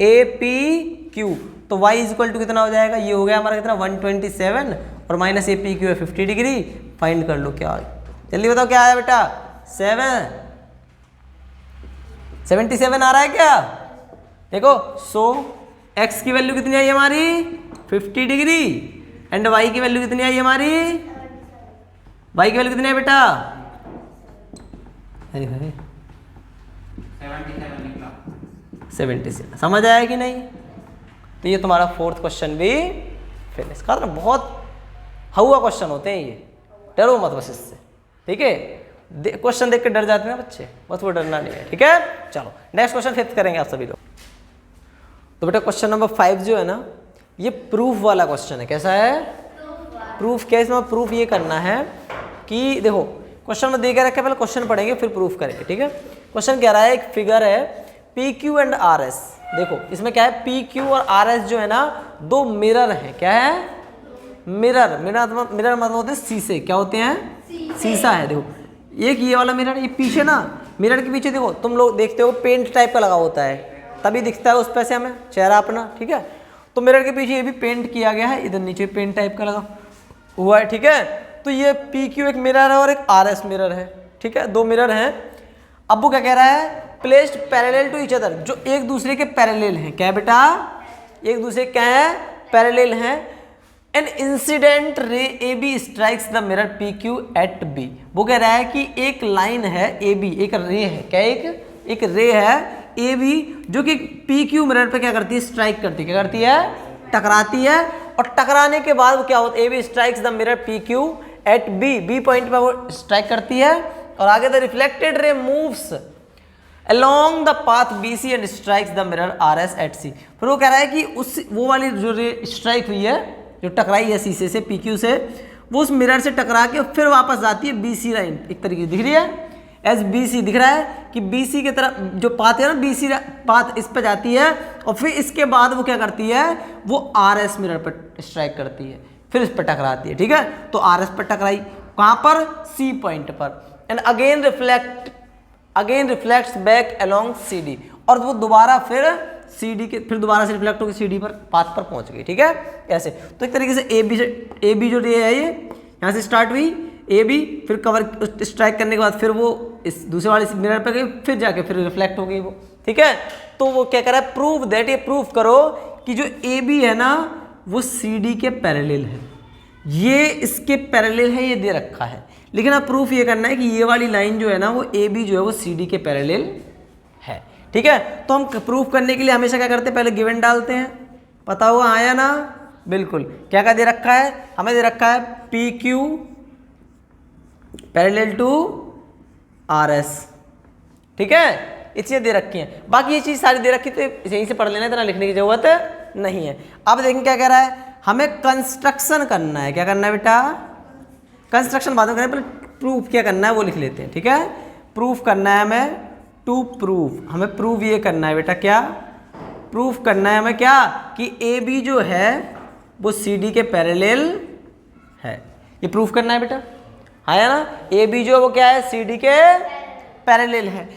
APQ। तो y इज इक्वल टू कितना हो जाएगा, ये हो गया हमारा कितना 127 और माइनस APQ है 50 डिग्री। फाइंड कर लो क्या, जल्दी बताओ क्या आया बेटा, 77 आ रहा है क्या। देखो सो x की वैल्यू कितनी आई हमारी 50 डिग्री एंड y की वैल्यू कितनी आई हमारी, y की वैल्यू कितनी है बेटा, 77। समझ आया कि नहीं। तो ये तुम्हारा फोर्थ क्वेश्चन भी फिनिश। का बहुत हुआ क्वेश्चन होते हैं ये, डरो मत बस इससे, ठीक है। क्वेश्चन देख के डर जाते हैं ना बच्चे, बस वो डरना नहीं है, ठीक है। चलो नेक्स्ट क्वेश्चन फिफ्थ करेंगे आप सभी लोग। तो बेटा क्वेश्चन नंबर 5 जो है ना, ये प्रूफ वाला क्वेश्चन है। कैसा है, प्रूफ। क्या इसमें प्रूफ ये करना है कि देखो क्वेश्चन में दे के रखे, पहले क्वेश्चन पढ़ेंगे फिर प्रूफ करेंगे, ठीक है। क्वेश्चन कह रहा है, एक फिगर है PQ एंड RS। देखो इसमें क्या है, PQ और RS जो है ना दो मिरर हैं। क्या है, मिरर। मिरर मतलब होते हैं शीशे, क्या होते हैं, शीशा है। देखो एक ये वाला मिरर, ये पीछे ना, मिरर के पीछे देखो तुम लोग देखते हो पेंट टाइप का लगा होता है, तभी दिखता है उस पे से हमें चेहरा अपना, ठीक है। तो मिरर के पीछे ये भी पेंट किया गया है, इधर नीचे पेंट टाइप का लगा हुआ है, ठीक है। तो ये PQ एक मिरर है और एक RS मिरर है, ठीक है। दो मिरर हैं। अब वो क्या कह रहा है, placed parallel to each other, जो एक दूसरे के पैरेलल हैं। क्या बेटा, एक दूसरे क्या है, पैरेलल हैं। An incident ray AB strikes the mirror PQ at B। वो कह रहा है कि एक लाइन है AB, एक रे है, क्या एक रे है AB जो कि PQ मिरर पे क्या करती है, स्ट्राइक करती है। क्या करती है, टकराती है। और टकराने के बाद वो क्या होता है, AB strikes the mirror PQ at B point पे वो स्ट्राइक करती है। और आगे the reflected ray moves along the path BC and strikes the mirror RS at C। फिर वो कह रहा है कि उस वो वाली जो रे स्ट्राइक हुई है, जो टकराई है शीशे से PQ से, वो उस मिरर से टकरा के फिर वापस जाती है BC लाइन, एक तरीके से दिख रही है एस BC, दिख रहा है कि BC की तरफ जो पाथ है ना, BC पाथ इस पर जाती है और फिर इसके बाद वो क्या करती है, वो RS मिरर पर स्ट्राइक करती है, फिर इस पर टकराती है, ठीक है। तो RS पर टकराई, कहाँ पर, C पॉइंट पर। And again reflects back along CD, और वो दोबारा फिर CD के, फिर दोबारा से रिफ्लेक्ट होकर CD पर पाथ पर पहुंच गई, ठीक है। ऐसे तो एक तरीके से AB जो रे है, ये यहाँ से स्टार्ट हुई AB, फिर कवर स्ट्राइक करने के बाद फिर वो इस दूसरे वाले मिरर पर गई, फिर जाके फिर रिफ्लेक्ट हो गई वो, ठीक है। तो वो क्या कर रहा है, प्रूव दैट, ये प्रूफ करो कि जो AB है ना वो CD के पैरेलल है, ये इसके पैरेलल है, ये दे रखा है। लेकिन अब प्रूफ ये करना है कि ये वाली लाइन जो है ना वो AB जो है वो CD के पैरेलल है, ठीक है। तो हम प्रूफ करने के लिए हमेशा क्या करते हैं, पहले गिवन डालते हैं, पता हुआ आया ना, बिल्कुल। क्या क्या दे रखा है, हमें दे रखा है P Q parallel to R S, ठीक है, ये चीज़ें दे रखी हैं। बाकी ये चीज़ सारी दे रखी तो यहीं से पढ़ लेना, इतना लिखने की जरूरत नहीं है। अब देखें क्या कह रहा है, हमें कंस्ट्रक्शन करना है। क्या करना है बेटा, कंस्ट्रक्शन बाद में करना है, पहले प्रूफ क्या करना है वो लिख लेते हैं, ठीक है। प्रूफ करना है हमें, टू प्रूफ, हमें प्रूफ ये करना है बेटा, क्या प्रूफ करना है हमें, क्या कि ए बी जो है वो सी डी के पैरेलल है, ये प्रूफ करना है बेटा, आया ना। ए बी जो है वो क्या है, सी डी के पैरेलल है।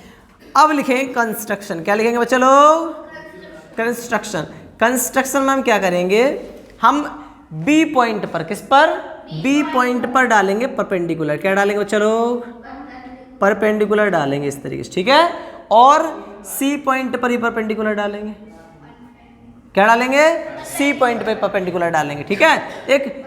अब लिखेंगे कंस्ट्रक्शन, क्या लिखेंगे बच्चा लोग, कंस्ट्रक्शन। कंस्ट्रक्शन में हम क्या करेंगे, हम बी पॉइंट पर, किस पर, बी पॉइंट पर डालेंगे परपेंडिकुलर, क्या डालेंगे बच्चा लोग, परपेंडिकुलर डालेंगे इस तरीके से, ठीक है। और सी पॉइंट पर ही परपेंडिकुलर डालेंगे, क्या डालेंगे, सी पॉइंट पर परपेंडिकुलर डालेंगे, ठीक है। एक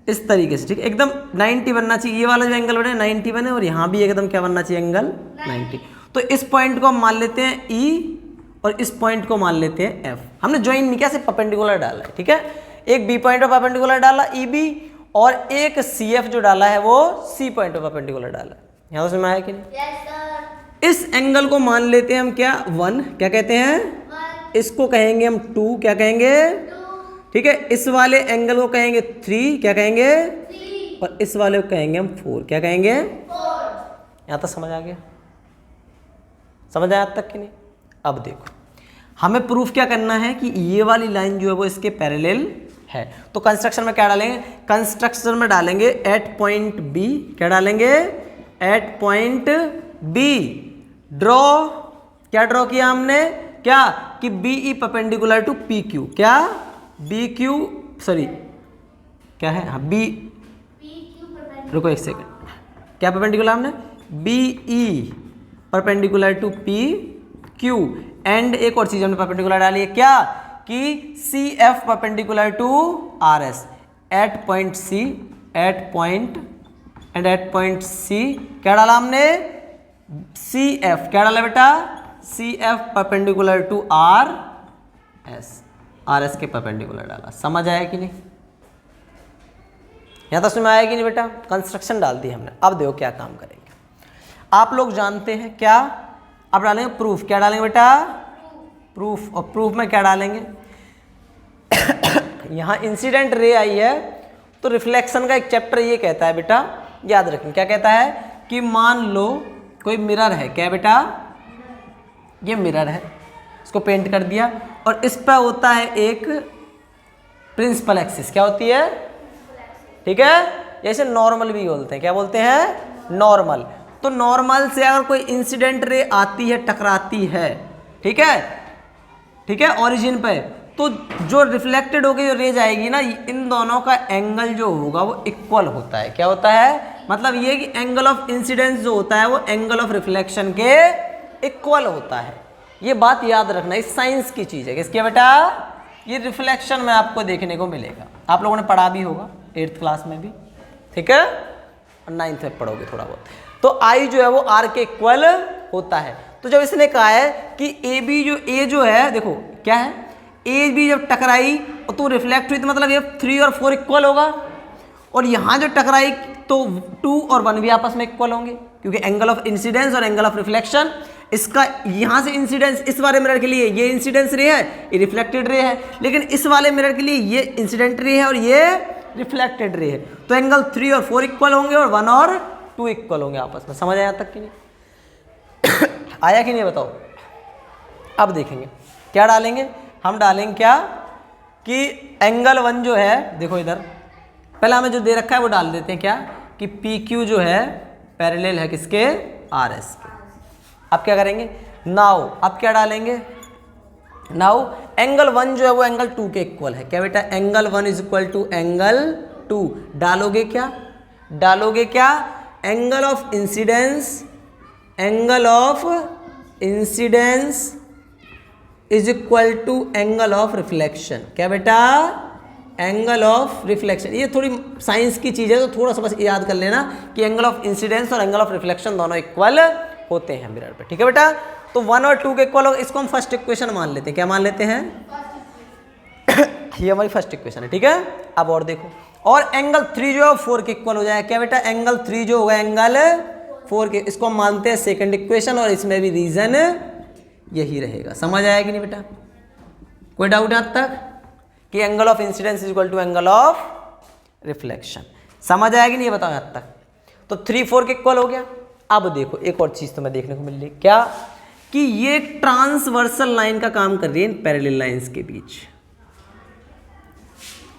इस तरीके से, ठीक है, एकदम 90 बनना चाहिए, ये वाला जो एंगल बने 90 बने, और यहाँ भी एकदम क्या बनना चाहिए, एंगल 90। तो इस पॉइंट को हम मान लेते हैं ई, और इस पॉइंट को मान लेते हैं एफ। हमने ज्वाइन नहीं किया, सिर्फ परपेंडिकुलर डाला है, ठीक है। एक बी पॉइंट पर परपेंडिकुलर डाला ई बी, और एक सी एफ जो डाला है वो सी पॉइंट पर परपेंडिकुलर डाला है। यहाँ समझ में आया कि नहीं? Yes, sir. इस एंगल को मान लेते हैं हम क्या, 1, क्या कहते हैं, 1, इसको कहेंगे हम 2, क्या कहेंगे, 2, ठीक है। इस वाले एंगल को कहेंगे 3, क्या कहेंगे, 3, और इस वाले को कहेंगे हम 4, क्या कहेंगे। 4. यहाँ तक समझ आ गया, समझ आया अब तक कि नहीं? अब देखो, हमें प्रूफ क्या करना है कि ये वाली लाइन जो है वो इसके पैरेलल है। तो कंस्ट्रक्शन में क्या डालेंगे, कंस्ट्रक्शन में डालेंगे एट पॉइंट बी, क्या डालेंगे, एट पॉइंट बी ड्रॉ, क्या ड्रॉ किया हमने, क्या कि B E perpendicular to P Q, क्या बी क्यू, सॉरी क्या है, हाँ बी, PQ perpendicular. रुको एक सेकंड, क्या परपेंडिकुलर हमने, B E perpendicular to P Q, and एक और चीज हमने परपेंडिकुलर डाली है, क्या कि C F perpendicular to R S, at point C, at point and at point C, क्या डाला हमने, सी एफ, क्या डाला बेटा, C F perpendicular to R S, R S के परपेंडिकुलर डाला। समझ आया कि नहीं? यहाँ तक समझ आया कि नहीं बेटा? कंस्ट्रक्शन डाल दी हमने। अब देखो क्या काम करेंगे, आप लोग जानते हैं क्या, अब डालेंगे प्रूफ, क्या डालेंगे बेटा, प्रूफ। और प्रूफ में क्या डालेंगे, यहाँ इंसिडेंट रे आई है, तो रिफ्लेक्शन का एक चैप्टर ये कहता है बेटा, याद रखें, क्या कहता है कि मान लो कोई मिरर है, क्या बेटा, ये मिरर है, इसको पेंट कर दिया, और इस पर होता है एक प्रिंसिपल एक्सिस, क्या होती है, ठीक है, जैसे नॉर्मल भी बोलते हैं, क्या बोलते हैं, नॉर्मल। तो नॉर्मल से अगर कोई इंसिडेंट रे आती है, टकराती है, ठीक है, ठीक है, ओरिजिन पे, तो जो रिफ्लेक्टेड होकर जो रेज आएगी ना, इन दोनों का एंगल जो होगा वो इक्वल होता है, क्या होता है, मतलब ये कि एंगल ऑफ इंसिडेंस जो होता है वो एंगल ऑफ रिफ्लेक्शन के इक्वल होता है। ये बात याद रखना, इस साइंस की चीज़ है, किसकी बेटा, ये रिफ्लेक्शन में आपको देखने को मिलेगा, आप लोगों ने पढ़ा भी होगा 8th क्लास में भी, ठीक है, और 9th में पढ़ोगे थोड़ा बहुत। तो आई जो है वो आर के इक्वल होता है। तो जब इसने कहा है कि ए बी जो, ए जो है, देखो क्या है, ए बी जब टकराई और तो रिफ्लेक्ट हुई, तो मतलब ये 3 और 4 इक्वल होगा, और यहाँ जो टकराई तो 2 और 1 भी आपस में इक्वल होंगे, क्योंकि एंगल ऑफ इंसिडेंस और एंगल ऑफ रिफ्लेक्शन, इसका यहाँ से इंसिडेंस, इस वाले मिरर के लिए ये इंसिडेंस रे है, ये रिफ्लेक्टेड रे है, लेकिन इस वाले मिरर के लिए ये इंसिडेंट रे है और ये रिफ्लेक्टेड रे है, तो एंगल 3 और 4 इक्वल होंगे और 1 और 2 इक्वल होंगे आपस में। समझ आया तक कि नहीं? आया कि नहीं बताओ? अब देखेंगे क्या डालेंगे, हम डालेंगे क्या कि एंगल 1 जो है, देखो इधर पहले हमें जो दे रखा है वो डाल देते हैं, क्या कि पी क्यू जो है पैरेलल है किसके, आर एस के। अब क्या करेंगे, नाउ अब क्या डालेंगे, नाउ एंगल 1 जो है वो एंगल 2 के इक्वल है, क्या बेटा, angle 1 is equal to angle 2, डालोगे क्या, डालोगे क्या, angle of incidence, angle of incidence is equal to angle of reflection, क्या बेटा, एंगल ऑफ रिफ्लेक्शन। ये थोड़ी साइंस की चीज़ है, तो थोड़ा सा बस याद कर लेना कि एंगल ऑफ इंसिडेंस और एंगल ऑफ रिफ्लेक्शन दोनों इक्वल होते हैं मिरर पे, ठीक है बेटा। तो 1 और 2 के इक्वल होगा, इसको हम फर्स्ट इक्वेशन मान लेते हैं। क्या मान लेते हैं? ये हमारी फर्स्ट इक्वेशन है, ठीक है। अब और देखो, और एंगल 3 जो है 4 के इक्वल हो जाएगा। क्या बेटा? एंगल 3 जो होगा एंगल 4 के, इसको हम मानते हैं सेकंड इक्वेशन, और इसमें भी रीजन यही रहेगा। समझ आया कि नहीं बेटा? कोई डाउट है अब तक कि angle of incidence is equal to angle of reflection? समझ आया कि नहीं, ये बताओ अब तक। तो 3 4 के इक्वल हो गया। अब देखो एक और चीज तुम्हें देखने को मिल रही, क्या कि ये ट्रांसवर्सल लाइन का काम कर रही है इन पैरेलल लाइंस के बीच।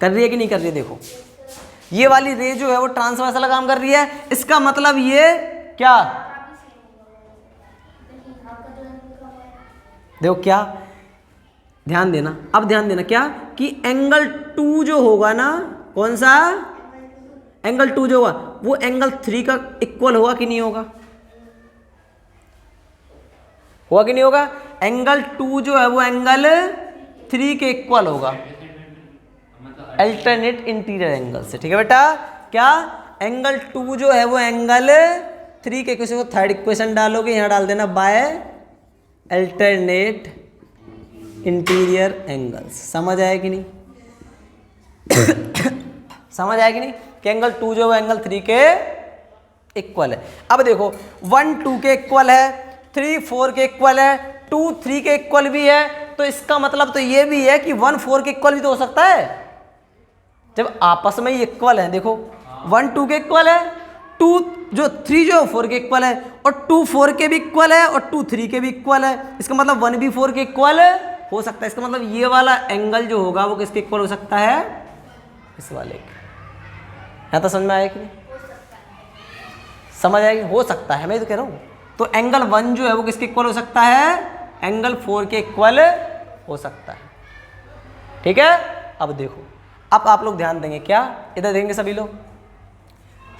कर रही है कि नहीं कर रही है? देखो ये वाली रे जो है वो ट्रांसवर्सल का काम कर रही है। इसका मतलब ये क्या, देखो क्या, ध्यान देना, अब ध्यान देना, क्या कि एंगल 2 जो होगा ना, कौन सा एंगल 2 जो होगा वो एंगल 3 का इक्वल होगा कि नहीं होगा? होगा कि नहीं होगा? एंगल 2 जो है वो एंगल 3 के इक्वल होगा अल्टरनेट इंटीरियर एंगल से, ठीक है बेटा। क्या एंगल 2 जो है वो एंगल 3 के इक्वेशन को थर्ड इक्वेशन डालोगे, यहां डाल देना बाय अल्टरनेट इंटीरियर एंगल्स। समझ आया कि नहीं? समझ आया कि नहीं कि एंगल 2 जो है एंगल 3 के इक्वल है। अब देखो 1 2 के इक्वल है, 3 4 के इक्वल है, 2 3 के इक्वल भी है, तो इसका मतलब तो ये भी है कि 1 4 के इक्वल भी तो हो सकता है जब आपस में ही इक्वल है। देखो 1 2 के इक्वल है, 2 जो 3 जो 4 के इक्वल है, और 2 4 के भी इक्वल है, और 2 3 के भी इक्वल है। इसका मतलब 1 भी 4 के इक्वल हो सकता है। इसका मतलब ये वाला एंगल जो होगा वो किसके इक्वल हो सकता है? इस वाले के। यहाँ तो समझ में आया कि नहीं? समझ आएगी? हो सकता है, मैं तो कह रहा हूँ। तो एंगल 1 जो है वो किसके इक्वल हो सकता है? एंगल 4 के इक्वल हो सकता है, ठीक है। अब देखो, अब आप लोग ध्यान देंगे, क्या इधर देखेंगे सभी लोग,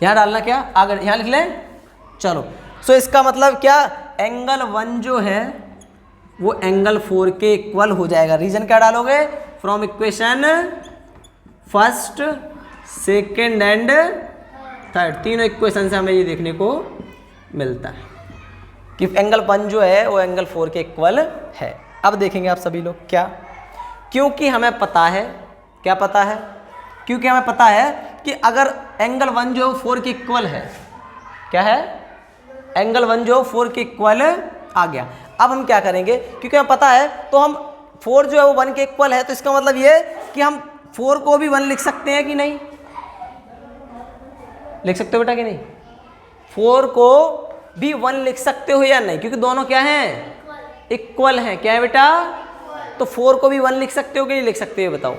यहाँ डालना, क्या आगे यहाँ लिख लें, चलो। सो इसका मतलब क्या, एंगल 1 जो है वो एंगल 4 के इक्वल हो जाएगा। रीजन क्या डालोगे? From equation first second and third, तीनों इक्वेशन से हमें ये देखने को मिलता है कि एंगल 1 जो है वो एंगल 4 के इक्वल है। अब देखेंगे आप सभी लोग, क्या, क्योंकि हमें पता है, क्या पता है? क्योंकि हमें पता है कि अगर एंगल 1 जो 4 के इक्वल है, क्या है? एंगल 1 जो 4 के इक्वल आ गया। अब हम क्या करेंगे, क्योंकि हमें पता है तो हम 4 जो है वो 1 के इक्वल है, तो इसका मतलब ये कि हम 4 को भी 1 लिख सकते हैं कि नहीं? लिख सकते हो बेटा कि नहीं? 4 को भी 1 लिख सकते हो या नहीं? क्योंकि दोनों क्या हैं? इक्वल हैं। क्या है बेटा? तो 4 को भी 1 लिख सकते हो कि नहीं लिख सकते हो? बताओ,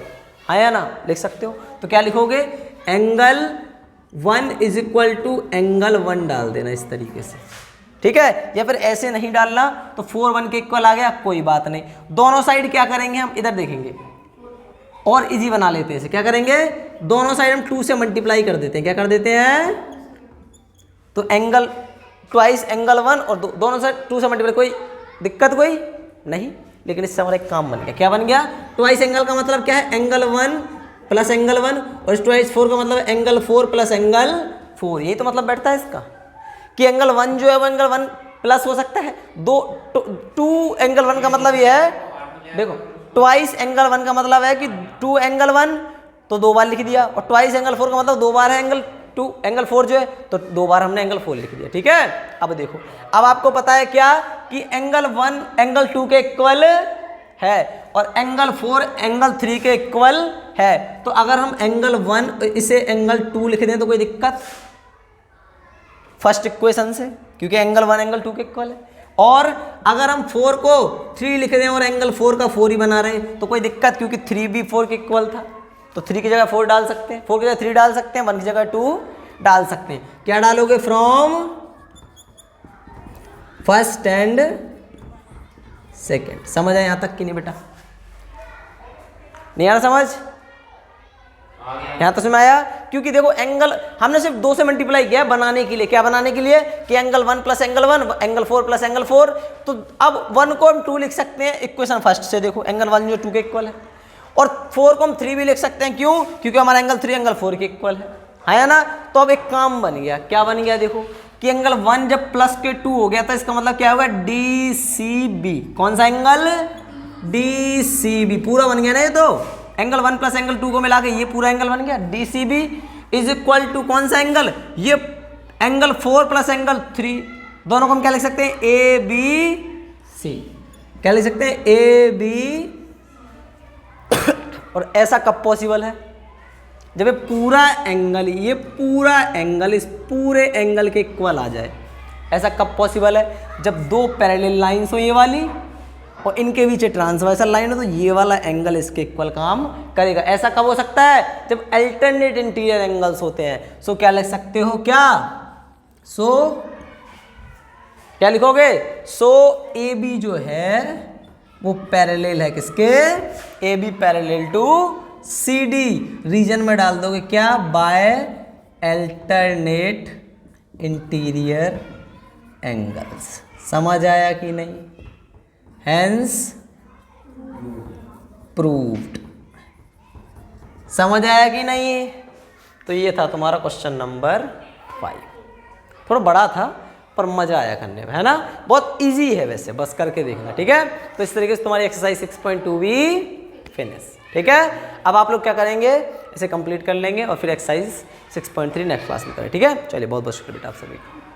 हाँ या ना? लिख सकते हो। तो क्या लिखोगे? Angle 1 is equal to angle 1 डाल देना इस तरीके से, ठीक है। या फिर ऐसे नहीं डालना तो 4 1 के इक्वल आ गया, कोई बात नहीं। दोनों साइड क्या करेंगे हम, इधर देखेंगे और इजी बना लेते हैं इसे। क्या करेंगे? दोनों साइड हम 2 से मल्टीप्लाई कर देते हैं। क्या कर देते हैं? तो एंगल ट्वाइस एंगल 1 और दोनों साइड 2 से मल्टीप्लाई, कोई दिक्कत कोई नहीं। लेकिन इससे हमारा एक काम बन गया। क्या बन गया? ट्वाइस एंगल का मतलब क्या है? एंगल 1 प्लस एंगल 1, और ट्वाइस 4 का मतलब एंगल 4 प्लस एंगल 4। यही तो मतलब बैठता है इसका कि एंगल 1 जो है वो एंगल 1 प्लस हो सकता है। 2 एंगल 1 का मतलब ये है, देखो ट्वाइस एंगल 1 का मतलब है कि 2 एंगल 1 तो 2 बार लिख दिया, और ट्वाइस एंगल 4 का मतलब 2 बार है एंगल 2 एंगल 4 जो है, तो 2 बार हमने एंगल 4 लिख दिया, ठीक है। अब देखो, अब आपको पता है क्या कि एंगल 1 एंगल 2 के इक्वल है और एंगल 4 एंगल 3 के इक्वल है। तो अगर हम एंगल 1 इसे एंगल 2 लिख दें तो कोई दिक्कत? फर्स्ट इक्वेशन से, क्योंकि एंगल 1 एंगल 2 के इक्वल है। और अगर हम 4 को 3 लिख दें और एंगल 4 का 4 ही बना रहे हैं तो कोई दिक्कत, क्योंकि 3 भी 4 के इक्वल था, तो 3 की जगह 4 डाल सकते हैं, 4 की जगह 3 डाल सकते हैं, 1 की जगह 2 डाल सकते हैं। क्या डालोगे? From first and second. समझ आए यहां तक कि नहीं बेटा? नहीं आ रहा समझ? यहां तो समझ में आया? क्योंकि देखो एंगल हमने सिर्फ 2 से मल्टीप्लाई किया बनाने के लिए। क्या बनाने के लिए? कि angle 1 plus angle 1 angle 4 plus angle 4। तो अब 1 को हम 2 लिख सकते हैं इक्वेशन फर्स्ट से। देखो एंगल 1 जो 2 के इक्वल है, और 4 को हम 3 भी लिख सकते हैं। क्यों? क्योंकि हमारा एंगल 3 एंगल 4 के इक्वल है, या ना? तो अब एक काम बन गया। क्या बन गया? देखो कि एंगल 1 जब प्लस के 2 हो गया था, इसका मतलब क्या होगा, DCB। कौन सा एंगल, DCB पूरा बन गया ना ये तो, एंगल 1 प्लस एंगल 2 को मिला के ये पूरा एंगल बन गया। DCB इज इक्वल टू कौन सा एंगल, ये एंगल 4 प्लस एंगल 3, दोनों को हम क्या लिख सकते हैं, ABC। क्या लिख सकते हैं, AB। और ऐसा कब पॉसिबल है, जब ये पूरा एंगल इस पूरे एंगल के इक्वल आ जाए। ऐसा कब पॉसिबल है, जब दो पैरेलल लाइंस हो ये वाली और इनके बीच ट्रांसवर्सल लाइन हो, तो ये वाला एंगल इसके इक्वल काम करेगा। ऐसा कब हो सकता है, जब अल्टरनेट इंटीरियर एंगल्स होते हैं। सो क्या लिख सकते हो, क्या लिखोगे, AB जो है वो पैरेलल है किसके, AB parallel to CD। Reason में डाल दोगे क्या, बाय अल्टरनेट इंटीरियर एंगल्स। समझ आया कि नहीं, हेंस प्रूव्ड। समझ आया कि नहीं। तो ये था तुम्हारा क्वेश्चन नंबर 5। थोड़ा बड़ा था पर मजा आया करने में, है ना, बहुत इजी है वैसे, बस करके देखना, ठीक है। तो इस तरीके से तुम्हारी एक्सरसाइज 6.2 भी फिनिश, ठीक है। अब आप लोग क्या करेंगे, इसे कंप्लीट कर लेंगे और फिर एक्सरसाइज 6.3 नेक्स्ट क्लास में करें, ठीक है। चलिए बहुत बहुत शुक्रिया बेटा आप सभी का।